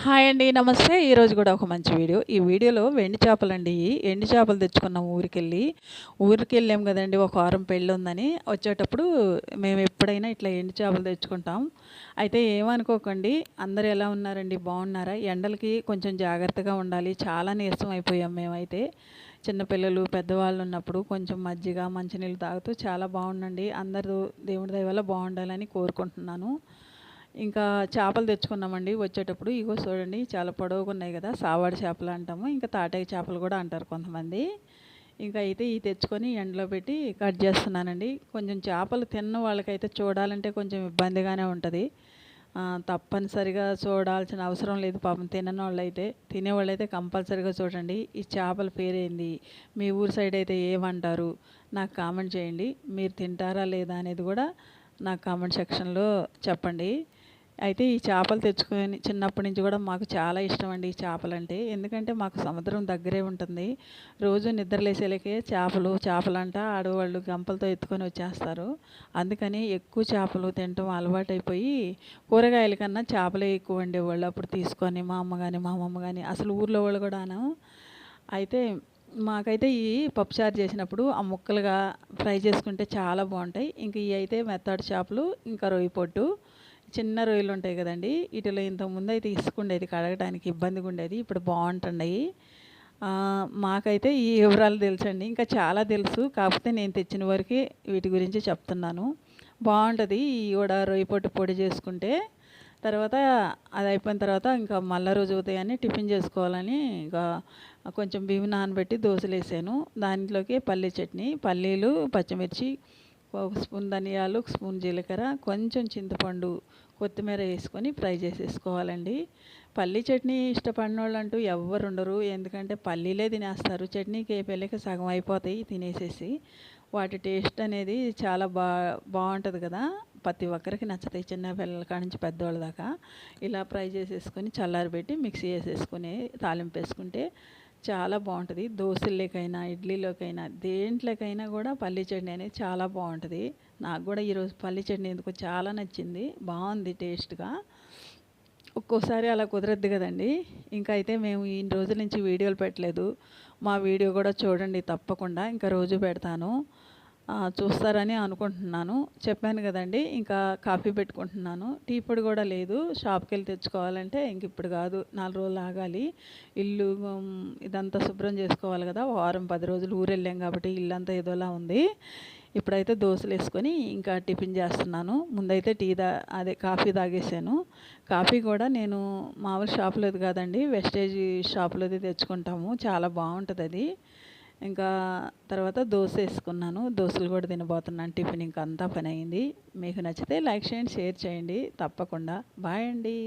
Hi అండి. నమస్తే. ఈరోజు గూడా ఒక మంచి వీడియో. ఈ వీడియోలో వెండి చేపలండి. ఎండు చేపలు తెచ్చుకున్నాం ఊరికెళ్ళి. ఊరికెళ్ళాం గదండీ! ఒక వారం పెళ్ళుందని. వచ్చేటప్పుడు మేమెప్పుడైనా ఇట్లా ఎండు చేపలు తెచ్చుకుంటాం. అయితే ఏమనుకోకండి. అందరూ ఎలా ఉన్నారండి? బాగున్నారా? ఎండలకి కొంచెం జాగ్రత్తగా ఉండాలి. చాలా నీరసం అయిపోయాం మేమైతే. చిన్న పిల్లలు, పెద్దవాళ్ళున్నప్పుడు కొంచెం మజ్జిగ, మంచినీళ్ళు తాగుతూ చాలా బాగుండండి. అందరూ దేవుడి దయ వల్ల బాగుండాలని కోరుకుంటున్నాను. ఇంకా చేపలు తెచ్చుకున్నామండి వచ్చేటప్పుడు. ఇగో చూడండి చాలా పొడవుగున్నాయి గదా! సావాడి చేపలు అంటాము. ఇంకా తాటాకు చేపలు గూడా అంటారు కొంతమంది. ఇంకా అయితే ఇయి తెచ్చుకొని ఎండలో పెట్టి కట్ చేస్తున్నానండి. కొంచెం చేపలు తిన్న వాళ్ళకైతే చూడాలంటే కొంచెం ఇబ్బందిగానే ఉంటది. తప్పనిసరిగా చూడాల్సిన అవసరం లేదు పాపం తిననోళ్ళైతే. తినేవాళ్ళైతే కంపల్సరీగా చూడండి. ఈ చేపల పేరేంది? మీ ఊరు సైడ్ అయితే ఏమంటారు? నాకు కామెంట్ చేయండి. మీరు తింటారా లేదా అనేది గూడా నాకు కామెంట్ సెక్షన్‌లో చెప్పండి. అయితే ఈ చేపలు తెచ్చుకొని చిన్నప్పటి నుంచి కూడా మాకు చాలా ఇష్టమండి ఈ చేపలంటే. ఎందుకంటే మాకు సముద్రం దగ్గరే ఉంటుంది. రోజు నిద్రలేసేలకే చేపలంట ఆడవాళ్ళు గంపలతో ఎత్తుకొని వచ్చేస్తారు. అందుకని ఎక్కువ చేపలు తినటం అలవాటైపోయి కూరగాయల కన్నా చేపలే ఎక్కువ వండేవాళ్ళు. అప్పుడు తీసుకొని మా అమ్మ గాని, మా అమ్మమ్మ గాని అసలు ఊర్లో వాళ్ళు కూడాను. అయితే మాకైతే ఈ పప్పుచారు చేసినప్పుడు ఆ ముక్కలుగా ఫ్రై చేసుకుంటే చాలా బావుంటాయి. ఇంక ఇయి అయితే మెత్తటి చేపలు, ఇంకా రొయ్య పొట్టు. చిన్న రొయ్యలు ఉంటాయి కదండీ! ఈటిలో ఇంతకుముందయితే ఇసుకుండేది కడగడానికి ఇబ్బందిగుండేది. ఇప్పుడు బావుంటున్నయి. మాకైతే ఈ వివరాలు తెలుసండి. ఇంకా చాలా తెలుసు. కాకపోతే నేను తెచ్చిన వరకే వీటి గురించి చెప్తున్నాను. బావుంటది. ఈ కూడా రొయ్య పొట్టు పొడి చేసుకుంటే. తర్వాత అదయిపోయిన తర్వాత ఇంకా మళ్ళా రోజు ఉదయాన్నే టిఫిన్ చేసుకోవాలని ఇంకా కొంచెం బియ్యం నానబెట్టి దోసలేసాను. దాంట్లోకి పల్లీ చట్నీ, పల్లీలు, పచ్చిమిర్చి, ఒక స్పూన్ ధనియాలు, ఒక స్పూన్ జీలకర్ర, కొంచెం చింతపండు, కొత్తిమీర వేసుకొని ఫ్రై చేసేసుకోవాలండి. పల్లీ చట్నీ ఇష్టపడినోళ్ళంటూ ఎవ్వరుండరు. ఎందుకంటే పల్లీలే తినేస్తారు. చట్నీకి ఏపేళ్ళకి సగం అయిపోతాయి తినేసేసి. వాటి టేస్ట్ అనేది చాలా బావుంటది కదా! ప్రతి ఒక్కరికి నచ్చుతాయి. చిన్న పిల్లల కాడ నుంచి పెద్దోళ్ళ దాకా. ఇలా ఫ్రై చేసేసుకొని చల్లారబెట్టి మిక్సీ ఏసేసుకొని తాలింపేసుకుంటే చాలా బావుంటది. దోసల్లోకైనా, ఇడ్లీలోకైనా, దేంట్లోకైనా గూడా పల్లీ చట్నీ అనేది చాలా బావుంటది. నాకు గూడా ఈరోజు పల్లీ చట్నీ ఎందుకో చాలా నచ్చింది. బావుంది టేస్ట్‌గా. ఒక్కోసారి అలా కుదరద్దు గదండీ! ఇంకా అయితే మేము ఇన్ని రోజుల నుంచి వీడియోలు పెట్టలేదు. మా వీడియో గూడా చూడండి తప్పకుండా. ఇంకా రోజు పెడతాను. చూస్తారని అనుకుంటున్నాను. చెప్పాను గదండీ! ఇంకా కాఫీ పెట్టుకుంటున్నాను. టీ పొడి గూడా లేదు. షాప్‌కెళ్ళి తెచ్చుకోవాలంటే ఇంకిప్పుడు గాదు. 4 రోజులు ఆగాలి. ఇల్లు ఇదంతా శుభ్రం జేసుకోవాలి గదా! వారం 10 రోజులు ఊరెళ్ళాం గాబట్టి ఇల్లంతా ఏదోలా ఉంది. ఇప్పుడైతే దోసలేసుకొని ఇంకా టిఫిన్ జేస్తున్నాను. ముందైతే కాఫీ తాగేసాను. కాఫీ గూడా నేను మామూలు షాప్‌లోది గాదండి. వెస్టేజ్ షాప్‌లోది తెచ్చుకుంటాము. చాలా బావుంటదది. ఇంకా తర్వాత దోసేసుకున్నాను. దోసలు గూడా తినబోతున్నాను. టిఫిన్ ఇంక అంతా పనయింది. మీకు నచ్చితే లైక్ చేయండి, షేర్ చేయండి తప్పకుండా. బాయ్ అండి.